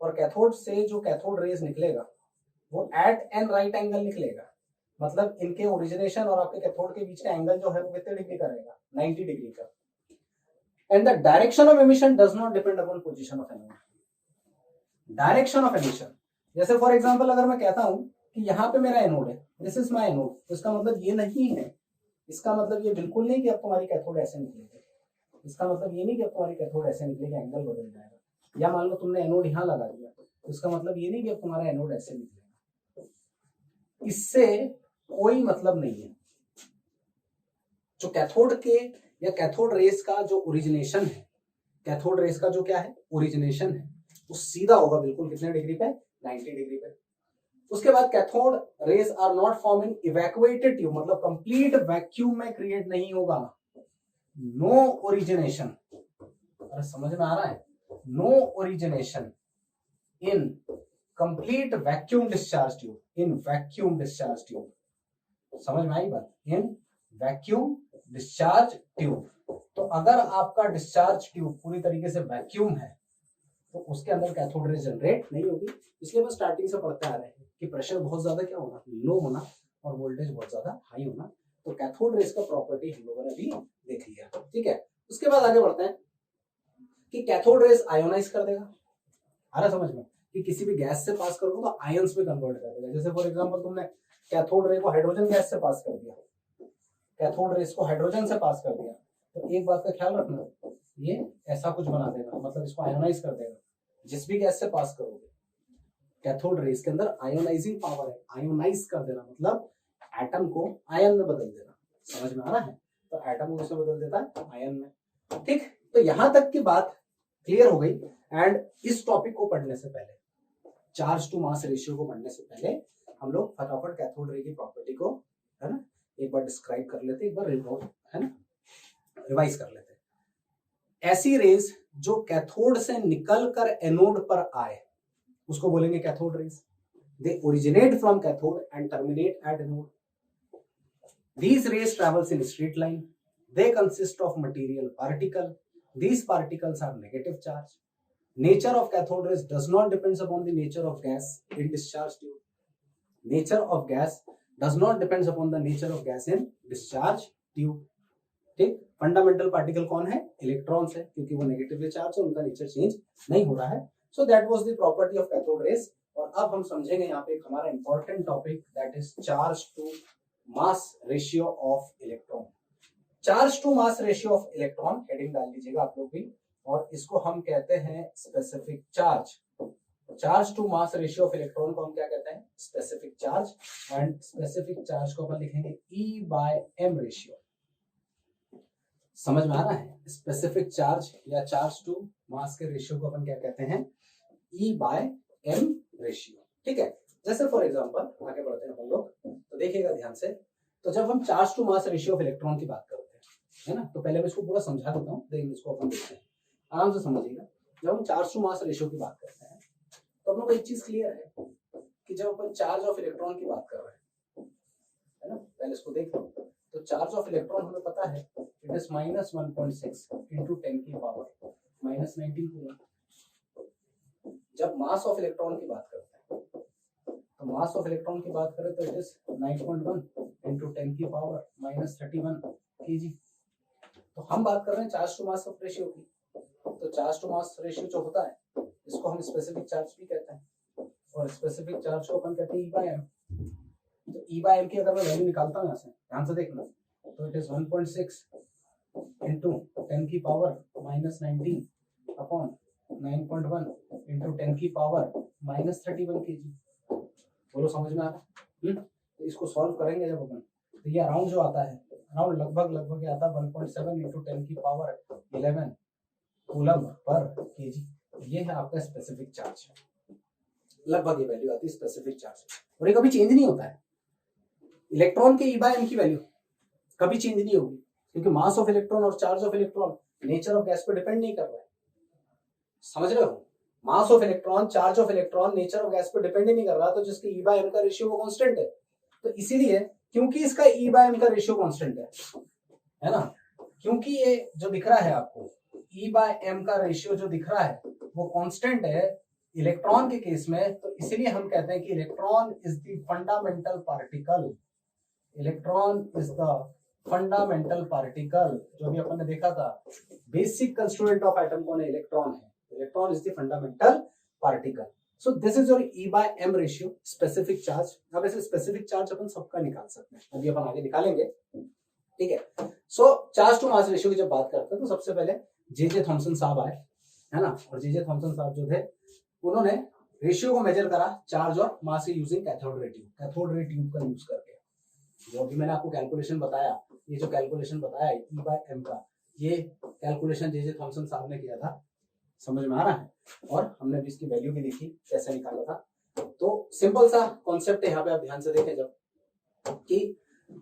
और कैथोड से जो कैथोड रेज निकलेगा वो एट एन राइट एंगल निकलेगा। मतलब इनके ओरिजिनेशन और आपके कैथोड के बीच का एंगल जो है वो कितने डिग्री का रहेगा, 90 डिग्री का। And the direction of emission does not depend upon position of anode. Direction of emission, जैसे फॉर एग्जांपल अगर मैं कहता हूं कि यहाँ पे मेरा एनोड है, दिस इज माय एनोड, तो इसका मतलब ये नहीं है, इसका मतलब ये बिल्कुल नहीं कि अब तुम्हारी कैथोड ऐसे निकलेगी, इसका मतलब ये नहीं कि अब तुम्हारी कैथोड ऐसे निकलेगी, एंगल बदल जाएगा। या मान लो तुमने एनोड यहाँ लगा दिया, तो इसका मतलब ये नहीं कि अब तुम्हारा एनोड ऐसे निकलेगा, इससे कोई मतलब नहीं है। जो कैथोड के या कैथोड रेस का जो ओरिजिनेशन है, कैथोड रेस का जो क्या है ओरिजिनेशन है, वो सीधा होगा बिल्कुल कितने डिग्री पे, 90 डिग्री पे। उसके बाद cathode rays are not form in evacuated tube, मतलब कंप्लीट वैक्यूम में क्रिएट नहीं होगा। नो ओरिजिनेशन, अरे समझ में आ रहा है, no origination in complete vacuum discharge tube, in vacuum discharge tube, समझ में आई बात, इन वैक्यूम डिस्चार्ज ट्यूब। तो अगर आपका डिस्चार्ज ट्यूब पूरी तरीके से वैक्यूम है तो उसके अंदर कैथोड रेज जनरेट नहीं होगी। इसलिए मैं स्टार्टिंग से पढ़ते आ रहे हैं कि प्रेशर बहुत ज्यादा क्या होना, लो होना, और वोल्टेज बहुत ज्यादा हाई होना। तो कैथोड रेज का प्रॉपर्टी हम लोगों ने अभी देख लिया, ठीक है। उसके बाद आगे बढ़ते हैं कि कैथोड रेज आयोनाइज कर देगा, आ रहा समझ में, कि किसी भी गैस से पास करोगे तो आयंस में कन्वर्ट कर देगा। जैसे फॉर एग्जांपल तुमने कैथोड रे को हाइड्रोजन गैस से पास कर दिया, कैथोड रेस को हाइड्रोजन से पास कर दिया, तो एक बात का ख्याल रखना, ये ऐसा कुछ बना देगा, मतलब इसको आयोनाइज कर देगा। जिस भी गैस से पास करोगे कैथोड रेस के अंदर आयोनाइजिंग पावर है, आयोनाइज कर देना मतलब एटम को आयन में बदल देना, समझ में आ रहा है। तो एटम को किसमें बदल देता है, आयन में, ठीक। तो यहां तक की बात क्लियर हो गई। एंड इस टॉपिक को पढ़ने से पहले, चार्ज टू मास रेशियो को पढ़ने से पहले हम लोग फटाफट कैथोड रे की प्रॉपर्टी को, है ना, एक बार डिस्क्राइब कर लेते, एक बार है ना रिवाइज कर लेते। ऐसी रेज जो कैथोड से निकलकर एनोड पर आए उसको बोलेंगे cathode rays. They originate from cathode and terminate at anode. These rays travels in straight line. They consist of material particle. These particles are negative charge. Nature of cathode rays does not depends upon the nature of gas in discharge tube. Nature of gas does not depends upon the nature of gas in discharge tube. ठीक, fundamental particle कौन है, electrons है, क्योंकि वो negatively charge है, उनका nature change नहीं हो रहा है। So that was the property of cathode rays. और अब हम समझेंगे यहाँ पे एक हमारा important topic, that is charge to mass ratio of electron. Charge to mass ratio of electron, heading डाल लीजिएगा आप लोग भी, और इसको हम कहते हैं specific charge. Charge to mass ratio of electron को हम क्या कहते हैं, specific charge. And specific charge को अपन लिखेंगे E/m रेशियो। समझ में आ रहा है, स्पेसिफिक चार्ज या चार्ज टू मास के रेशियो को अपन क्या कहते हैं, E/m रेशियो, ठीक है। जैसे फॉर एग्जांपल आगे बढ़ते हैं हम लोग, तो देखिएगा ध्यान से। तो जब हम charge to mass ratio of electron की बात करते हैं, है ना, तो पहले मैं इसको पूरा समझा देता हूँ, देन इसको अपन देखते हैं, आराम से समझिएगा। जब हम चार्ज टू मास रेशियो की बात करते हैं तो हम लोग को एक चीज क्लियर है कि जब अपन चार्ज ऑफ इलेक्ट्रॉन की बात कर रहे हैं, है ना, पहले इसको देख लो। तो चार्ज ऑफ इलेक्ट्रॉन हमें पता है इट इज -1.6 इंटू 10 की पावर -19 कूलम। जब मास ऑफ इलेक्ट्रॉन की बात करते हैं तो मास ऑफ इलेक्ट्रॉन की बात करें तो इट इज 9.1 इंटू 10 की पावर -31 kg। तो हम बात कर रहे हैं charge to mass of ratio की। तो चार्ज टू मास रेशियो जो होता है इसको हम स्पेसिफिक चार्ज भी कहते हैं, और स्पेसिफिक चार्ज को अपन कहते हैं E/m। तो E/m की अगर मैं वैल्यू निकालता हूँ यहाँ से, ध्यान से देखना, तो इट इज 1.6 इंटू 10 की पावर -19 अपॉन 9.1 इंटू 10 की पावर -31 kg। बोलो समझ में आ रहा है। तो इसको सॉल्व करेंगे जब अपन, तो ये अराउंड जो आता है, अराउंड लगभग ये आता है 1.7 इंटू 10 की पावर 11 कूलम पर केजी। ये है आपका स्पेसिफिक चार्ज, लगभग ये वैल्यू आती है स्पेसिफिक चार्ज, और ये कभी चेंज नहीं होता है। इलेक्ट्रॉन के E/m की वैल्यू कभी चेंज नहीं होगी, क्योंकि मास ऑफ इलेक्ट्रॉन और charge of electron nature of gas पे डिपेंड नहीं कर रहा है। समझ रहे हो? Mass of electron, charge of electron nature of gas पे डिपेंड ही नहीं कर रहा, तो जिसकी ई बाय एम का रेशियो वो कांस्टेंट है। तो इसीलिए क्योंकि इसका ई बाय एम का रेशियो कांस्टेंट है ना, क्योंकि ये जो दिख रहा है आपको ई बाय एम का रेशियो जो दिख रहा है वो कांस्टेंट है इलेक्ट्रॉन के केस में, तो इसीलिए हम कहते हैं कि electron is the fundamental particle. Electron is the fundamental particle, जो भी अपन ने देखा था बेसिक कंस्टिट्यूएंट ऑफ एटम कौन है? इलेक्ट्रॉन है। Electron is the fundamental particle. So this is your E by m ratio, specific charge. अब ऐसे स्पेसिफिक चार्ज अपन सबका निकाल सकते हैं, अभी अपन आगे निकालेंगे, ठीक है। सो चार्ज टू मास रेशियो की जब बात करते हैं तो सबसे पहले जे थॉमसन साहब आए, है ना, और जे थॉमसन साहब जो थे उन्होंने रेशियो को मेजर करा चार्ज और mass using cathode ray tube, cathode ray tube का यूज करके। जो अभी मैंने आपको कैलकुलेशन बताया, ये जो कैलकुलेशन बताया ई बाय एम का, ये कैलकुलेशन जे थॉमसन साहब ने किया था, समझ में आ रहा है? और हमने भी इसकी वैल्यू भी देखी कैसे निकाला था। तो सिंपल सा कॉन्सेप्ट है यहाँ पे, आप ध्यान से देखें जब कि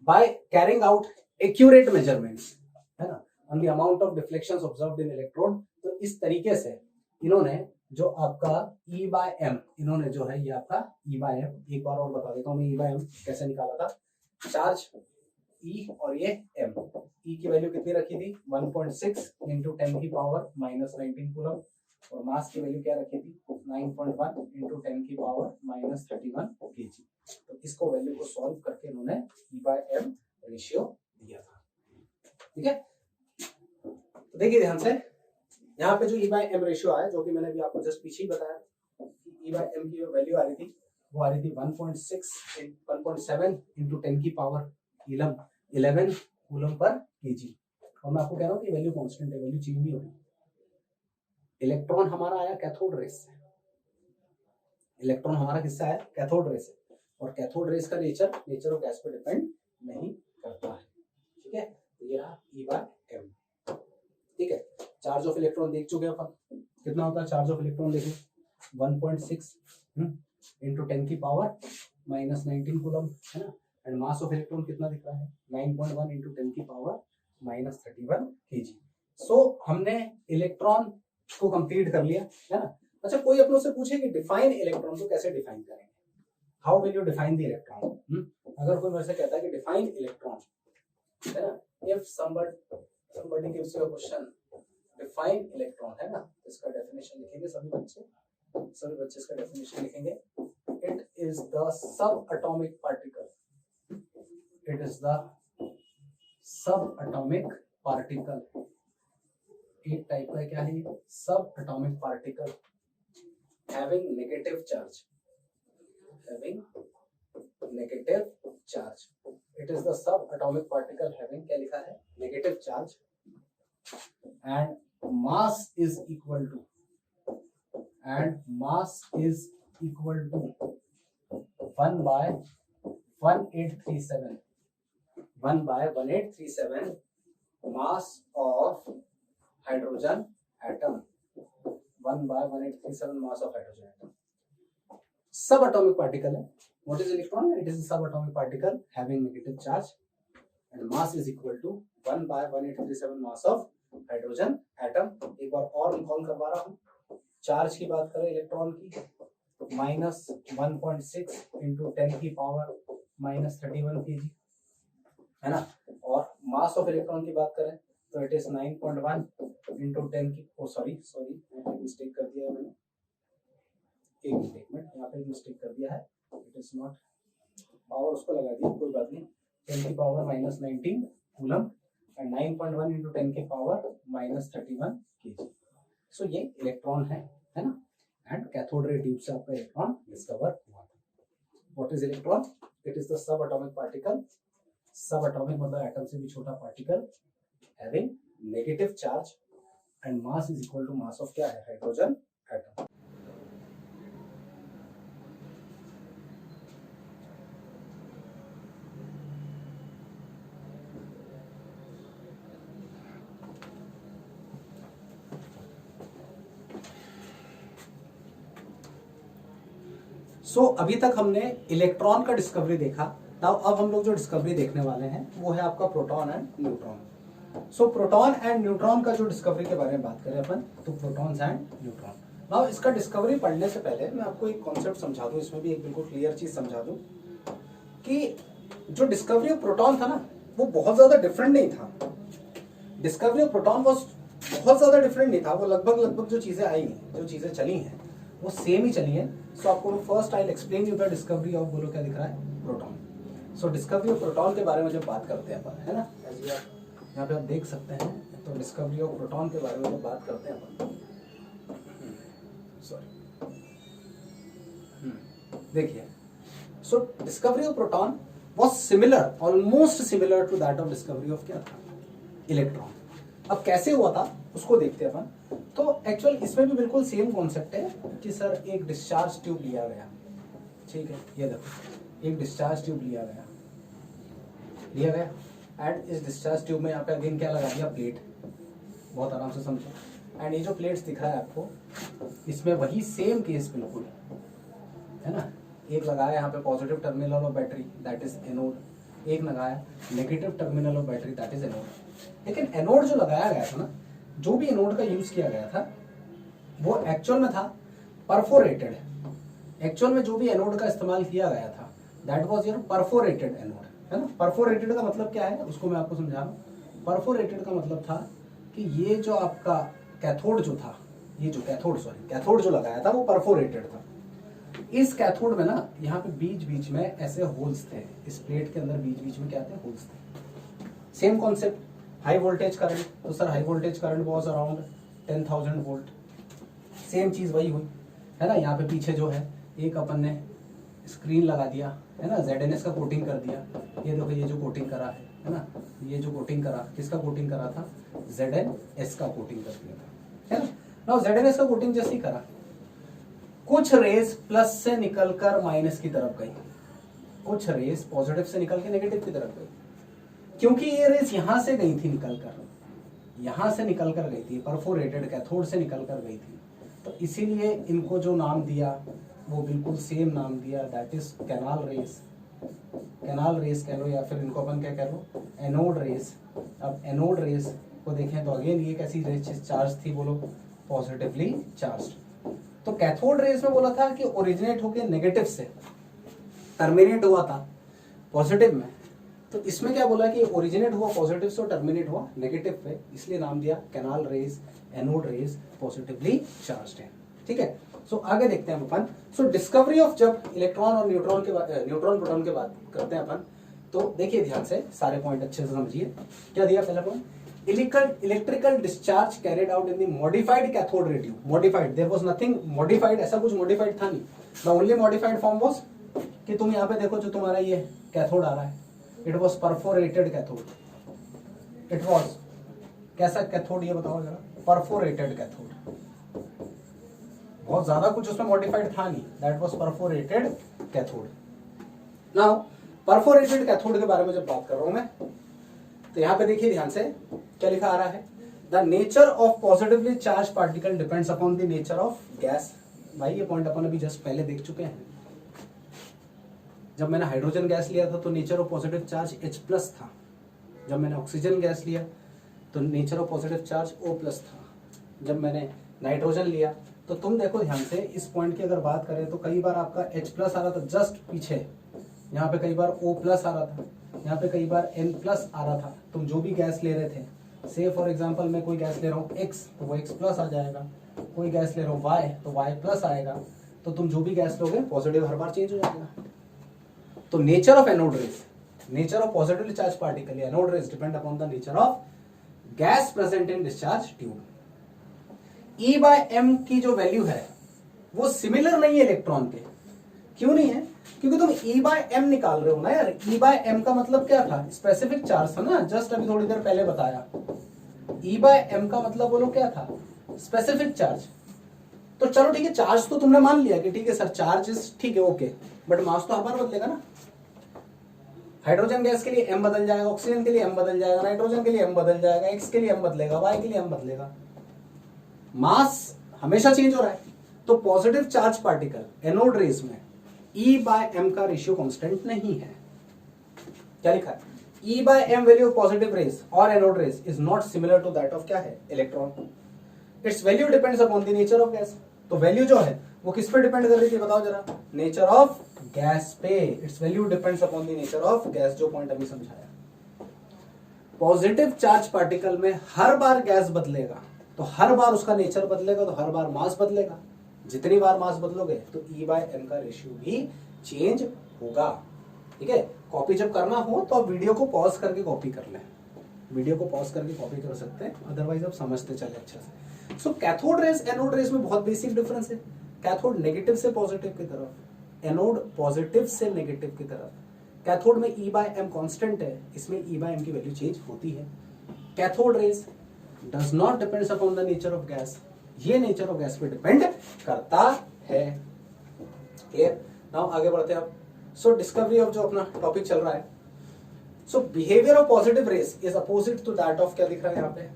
by carrying out accurate measurements, है ना, on the amount of deflections observed in electrode, तो इस तरीके से इन्होंने जो आपका ई बाय एम, इन्होंने जो है ये आपका ई बाय एम, एक बार और बता देता हूँ मैं ई बाय एम कैसे निकाला था। चार्ज ई और ये एम, ई की वैल्यू कितनी रखी थी? 1.6 इंटू 10 की पावर माइनस 19 कूलम, और मास की वैल्यू क्या रखी थी? 9.1 इंटू 10 की पावर माइनस 31 केजी। तो इसको वैल्यू को सॉल्व करके इन्होंने ई बाय एम रेशियो दिया था, ठीक है। तो देखिए ध्यान से, यहाँ पे जो ई बाय एम रेशियो आया, जो कि मैंने भी आपको जस्ट पीछे ही बताया, ई बाय एम की जो वैल्यू आ रही थी वो आ रही थी 1.7 इंटू 10 की पावर 11 कूलम पर केजी। और मैं आपको कह रहा हूँ कि वैल्यू कांस्टेंट है, वैल्यू चेंज नहीं होगी। इलेक्ट्रॉन हमारा आया कैथोड रेस से, इलेक्ट्रॉन हमारा किससे आया? कैथोड रेस से, और कैथोड रेस का नेचर ऑफ गैस पे डिपेंड नहीं करता है, ठीक है। तो ये रहा ई बाय एम, ठीक है। चार्ज ऑफ इलेक्ट्रॉन देख चुके हैं अपन, कितना होता है चार्ज ऑफ इलेक्ट्रॉन? देखिए 1.6 इंटू 10 की पावर माइनस 19 कूलम, है ना, एंड मास ऑफ इलेक्ट्रॉन कितना दिख रहा है? 9.1 इंटू 10 की पावर माइनस 31 केजी। सो हमने इलेक्ट्रॉन को कंप्लीट कर लिया, है ना। अच्छा, कोई अपनों से पूछे कि डिफाइन इलेक्ट्रॉन को कैसे डिफाइन करेंगे? How will you define the electron? अगर कोई मेरे से कहता है कि डिफाइन इलेक्ट्रॉन, है ना, if somebody gives you a question, define electron, है ना, इसका डेफिनेशन लिखेंगे सभी बच्चे इसका डेफिनेशन लिखेंगे। It is the sub atomic particle, it is the sub atomic particle, एक टाइप का क्या है? Sub atomic particle having negative charge, having negative charge. It is the sub atomic particle having, क्या लिखा है? Negative charge, and mass is equal to, and mass is equal to 1 by 1837, 1 by 1837 mass of hydrogen atom, 1 by 1837 mass of hydrogen atom. Subatomic particle है. What is electron? It is a subatomic particle having negative charge and mass is equal to 1 by 1837 mass of hydrogen atom. एक बार और recall करवा रहा हूँ, charge की बात करें electron की, माइनस 1.6 इंटू 10 की पावर माइनस 31 केजी, है ना, और मास ऑफ इलेक्ट्रॉन की बात करें तो इट इज 9.1 इंटू 10 की, सॉरी मिस्टेक कर दिया है मैंने, एक मिनट यहाँ पे मिस्टेक कर दिया है, इट इज नॉट, पावर उसको लगा दिया, कोई बात नहीं, 10 की power minus 19 coulomb and 9.1 into 10 की पावर माइनस 31 केजी। सो ये इलेक्ट्रॉन है ना, एंड कैथोड रे ट्यूब से आपका इलेक्ट्रॉन डिस्कवर हुआ था। What is electron? It is the sub atomic particle, sub atomic मतलब एटम से भी छोटा particle, having negative charge and mass is equal to mass of क्या है? Hydrogen atom. अभी तक हमने इलेक्ट्रॉन का डिस्कवरी देखा, तब अब हम लोग जो डिस्कवरी देखने वाले हैं वो है आपका proton and neutron. So proton and neutron का जो डिस्कवरी के बारे में बात करें अपन, तो प्रोटॉन्स एंड न्यूट्रॉन। नाउ इसका डिस्कवरी पढ़ने से पहले मैं आपको एक कॉन्सेप्ट समझा दूं, इसमें भी एक बिल्कुल क्लियर चीज समझा दूं कि जो डिस्कवरी ऑफ प्रोटॉन था ना, वो बहुत ज्यादा डिफरेंट नहीं था। डिस्कवरी ऑफ प्रोटॉन वॉज बहुत ज्यादा डिफरेंट नहीं था, वो लगभग जो चीजें आई हैं, जो चीजें चली हैं, वो सेम ही चली हैं। सो आपको first I explain you the discovery of, बोलो क्या दिख रहा है, proton. So discovery of proton के बारे में जब बात करते हैं अपन, है ना, यहाँ पे आप देख सकते हैं, तो डिस्कवरी ऑफ प्रोटॉन के बारे में जब बात करते हैं अपन, सॉरी, देखिए, so discovery of proton was similar, almost similar to that of discovery of क्या था, इलेक्ट्रॉन। अब कैसे हुआ था उसको देखते हैं अपन। तो एक्चुअल इसमें भी बिल्कुल सेम कॉन्सेप्ट है कि सर एक डिस्चार्ज ट्यूब लिया गया, ठीक है, ये देखो एक डिस्चार्ज ट्यूब लिया गया एंड इस डिस्चार्ज ट्यूब में यहाँ पे अगेन क्या लगा दिया, प्लेट, बहुत आराम से समझो। एंड ये जो प्लेट्स दिख रहा है आपको, इसमें वही सेम केस बिल्कुल है ना, एक लगाया यहाँ पे positive terminal of battery that is anode, एक लगाया negative terminal of battery that is anode. लेकिन एनोड जो लगाया गया था ना, जो भी एनोड का यूज किया गया था वो एक्चुअल में था परफोरेटेड। एक्चुअल में जो भी एनोड का इस्तेमाल किया गया था that was your perforated anode, है ना। परफोरेटेड का मतलब क्या है उसको मैं आपको समझा रहा हूँ। परफोरेटेड का मतलब था कि ये जो आपका कैथोड जो था, ये जो कैथोड जो लगाया था वो परफोरेटेड था। इस कैथोड में ना यहाँ पे बीच बीच में ऐसे होल्स थे, इस प्लेट के अंदर बीच बीच में क्या थे, होल्स थे। Same concept, high voltage current, तो sir high voltage current was around 10,000 volt, same चीज वही हुई, है ना। यहाँ पे पीछे जो है एक अपन ने स्क्रीन लगा दिया, है ना, ZNS का कोटिंग कर दिया। ये देखो ये जो कोटिंग करा है ना, ये जो कोटिंग करा, किसका कोटिंग करा था, ZNS का कोटिंग कर दिया था, है ना। नाउ ZNS का कोटिंग जैसे ही करा, कुछ रेस प्लस से निकलकर माइनस की तरफ गई, कुछ रेस पॉजिटिव से निकल के नेगेटिव की तरफ गई। क्योंकि ये रेस यहां से गई थी यहां से निकलकर गई थी, परफोरेटेड कैथोड से निकलकर गई थी, तो इसीलिए इनको जो नाम दिया वो बिल्कुल सेम नाम दिया, दैट इज कैनाल रेस कह लो, या फिर इनको अपन क्या कह लो, एनोड रेस। अब एनोड रेस को देखें तो अगेन ये कैसी रेस चार्ज थी, बोलो पॉजिटिवली चार्ज। तो कैथोड रेस में बोला था कि ओरिजिनेट होकर नेगेटिव से टर्मिनेट हुआ था पॉजिटिव में, तो इसमें क्या बोला कि ओरिजिनेट हुआ पॉजिटिव से और टर्मिनेट हुआ नेगेटिव पे, इसलिए नाम दिया canal rays, anode rays, positively charged है, ठीक है। सो आगे देखते हैं अपन। सो डिस्कवरी ऑफ जब इलेक्ट्रॉन और न्यूट्रॉन प्रोटॉन के बात करते हैं अपन, तो देखिए ध्यान से, सारे पॉइंट अच्छे से समझिए। क्या दिया पहला point, electrical discharge carried out in the modified cathode ray tube. Modified, there was nothing modified, ऐसा कुछ मॉडिफाइड था नहीं। The only modified form was कि तुम यहाँ पे देखो जो तुम्हारा ये कैथोड आ रहा है, it was perforated cathode. It was कैसा कैथोड, ये बताओ जरा, परफोरेटेड कैथोड। बहुत ज्यादा कुछ उसमें मॉडिफाइड था नहीं, that was perforated cathode. Now perforated cathode के बारे में जब बात कर रहा हूं मैं, तो यहां पे देखिए ध्यान से क्या लिखा आ रहा है, the nature of positively charge particle depends upon the nature of gas. भाई ये पॉइंट अपन अभी जस्ट पहले देख चुके हैं। जब मैंने हाइड्रोजन गैस लिया था तो nature of positive charge H+ था। जब मैंने ऑक्सीजन गैस लिया तो nature of positive charge O+ था। जब मैंने नाइट्रोजन लिया तो तुम देखो ध्यान से, इस पॉइंट की अगर बात करें तो कई बार आपका H+ आ रहा था जस्ट पीछे, यहाँ पे कई बार O+ आ रहा था, यहाँ पे कई बार N+ आ रहा था। तुम जो भी गैस ले रहे थे, से फॉर एग्जाम्पल मैं कोई गैस ले रहा हूँ X तो वो X+ आ जाएगा, कोई गैस ले रहा हूँ Y तो Y+ आएगा। तो तुम जो भी गैस लोगे पॉजिटिव हर बार चेंज हो जाएगा। तो nature of anode rays, nature of positively charge particle anode rays depend upon the nature of gas present in discharge tube. E/m की जो वैल्यू है वो सिमिलर नहीं है इलेक्ट्रॉन के। क्यों नहीं है? क्योंकि तुम E/m निकाल रहे हो ना यार। E/m का मतलब क्या था? स्पेसिफिक चार्ज था ना, जस्ट अभी थोड़ी देर पहले बताया। E/m का मतलब बोलो क्या था? Specific charge. तो चलो ठीक है, चार्ज तो तुमने मान लिया कि ठीक है सर चार्ज ठीक है ओके, बट मास तो हर बार बदलेगा ना। हाइड्रोजन गैस के लिए m बदल जाएगा, ऑक्सीजन के लिए m बदल जाएगा, नाइट्रोजन के लिए m बदल जाएगा, x के लिए m बदलेगा, y के लिए m बदलेगा। मास हमेशा चेंज हो रहा है। तो positive charge particle anode rays में E/m का रेशियो कांस्टेंट नहीं है। क्या लिखा है? E by m value of positive rays or anode rays is not similar to that of क्या है electron. Its value depends upon the nature of gas. तो वैल्यू जो है वो किस पे डिपेंड कर रही थी बताओ जरा, नेचर ऑफ गैस पे. It's value depends upon the nature of gas, जो पॉइंट अभी समझाया. पॉजिटिव चार्ज पार्टिकल में हर बार गैस बदलेगा तो हर बार उसका नेचर बदलेगा, तो हर बार मास बदलेगा. जितनी बार मास बदलोगे तो E by m का रेशियो भी चेंज होगा. ठीक है, कॉपी जब करना हो तो आप वीडियो को पॉज करके कॉपी कर लें. वीडियो को पॉज करके कॉपी कर सकते हैं, अदरवाइज आप समझते चले अच्छे से. सो कैथोड रेस एनोड रेस में बहुत बेसिक डिफरेंस है. कैथोड नेगेटिव से पॉजिटिव की तरफ, एनोड पॉजिटिव से नेगेटिव की तरफ. कैथोड में E by m कांस्टेंट है, इसमें E by m की वैल्यू चेंज होती है. Cathode race does not depends upon the nature of gas. ये नेचर ऑफ गैस पे डिपेंड करता है. क्लियर. नाउ आगे बढ़ते हैं अब. सो डिस्कवरी ऑफ जो अपना टॉपिक चल रहा है. So behaviour of positive rays is opposite to that of, क्या दिख रहा है यहाँ पे,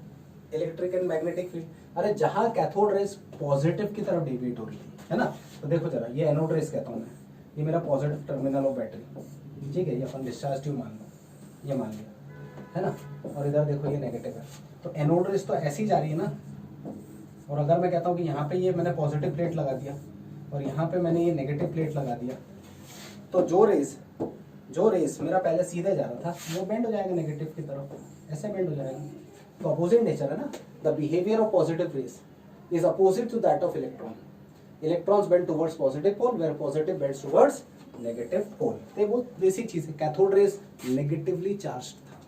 इलेक्ट्रिक एंड मैग्नेटिक फील्ड. अरे जहां कैथोड रेस पॉजिटिव की तरफ डेविएट हो रही है ना, तो देखो जरा, ये एनोड रेस कहता हूं मैं, ये मेरा पॉजिटिव टर्मिनल ऑफ बैटरी. ठीक है, ये अपन डिस्चार्ज ट्यूब मान लो, ये मान लिया है ना, और इधर देखो ये नेगेटिव है. तो एनोड रेस तो ऐसी जा रही है ना, और अगर मैं कहता हूँ कि यहाँ पे ये मैंने पॉजिटिव प्लेट लगा दिया और यहाँ पे मैंने ये नेगेटिव प्लेट लगा दिया, तो जो रेस मेरा पहले सीधे जा रहा था वो बेंड हो जाएगा नेगेटिव की तरफ, ऐसे बेंड हो जाएगा. तो अपोजिट नेचर है ना. The behaviour of positive rays is opposite to that of electron. Electrons bend towards positive pole where positive bends towards negative pole. तो ये बहुत बेसिक चीज है. कैथोड रेस नेगेटिवली चार्ज था,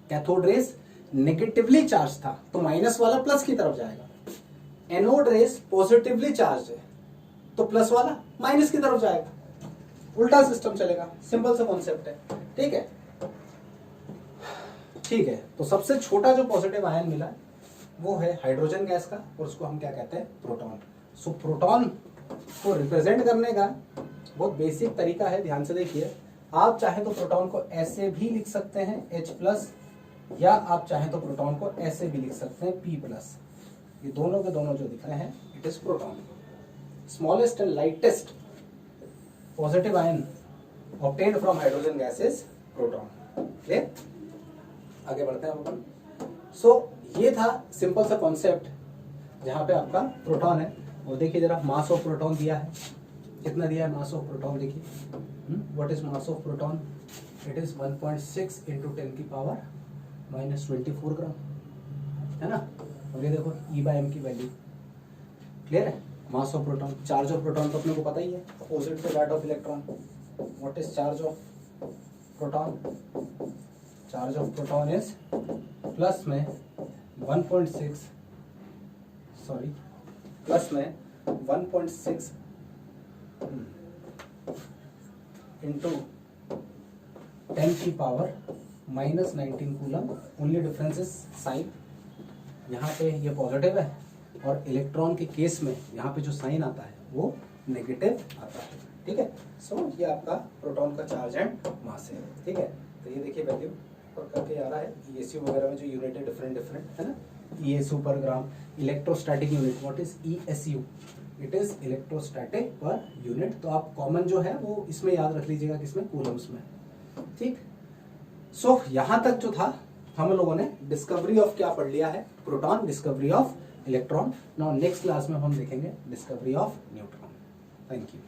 कैथोड रेस नेगेटिवली चार्ज था, तो minus वाला plus की तरफ जाएगा. एनोड रेस पॉजिटिवली चार्ज है, तो प्लस वाला माइनस की तरफ जाएगा. उल्टा सिस्टम चलेगा. सिंपल सा कॉन्सेप्ट है. ठीक है, ठीक है. तो सबसे छोटा जो पॉजिटिव आयन मिला है वो है हाइड्रोजन गैस का, और उसको हम क्या कहते हैं, प्रोटॉन. सो प्रोटॉन को रिप्रेजेंट करने का बहुत बेसिक तरीका है. ध्यान से देखिए, आप चाहे तो प्रोटॉन को ऐसे भी लिख सकते हैं H+, या आप चाहे तो प्रोटॉन को ऐसे भी लिख सकते हैं P+. ये दोनों के दोनों जो दिख रहे हैं, it is proton. Smallest and lightest positive ion obtained from hydrogen gas is proton. Clear. आगे बढ़ते हैं अपन. सो ये था सिंपल सा कॉन्सेप्ट जहां पे आपका प्रोटॉन है. और देखिए जरा, मास ऑफ प्रोटॉन दिया है, कितना दिया है मास ऑफ प्रोटॉन. देखिए what is mass of proton. It is 1.6 × 10⁻⁻24 gram, है ना. और ये देखो E by m की वैल्यू. क्लियर है. Mass of proton. Charge of proton तो अपने को पता ही है, opposite to that of electron. What is charge of proton. Charge of proton is plus में 1.6 into 10⁻⁻19 coulomb. Only difference is sign. यहाँ पे ये पॉजिटिव है और इलेक्ट्रॉन के केस में यहाँ पे जो साइन आता है वो नेगेटिव आता है. ठीक है. सो ये आपका प्रोटॉन का चार्ज एंड मास है. ठीक है. तो ये देखिए वैल्यू और करके आ रहा है. ESU वगैरह में जो यूनिट है डिफरेंट है ना. ESU per gram. Electrostatic unit, what is ESU. It is electrostatic per unit. तो आप कॉमन जो है वो इसमें याद रख लीजिएगा, किसमें, कूलम्स में. ठीक. सो यहाँ तक जो था हम लोगों ने डिस्कवरी ऑफ क्या पढ़ लिया है, proton, discovery of electron. Now next class में हम देखेंगे discovery of neutron. Thank you.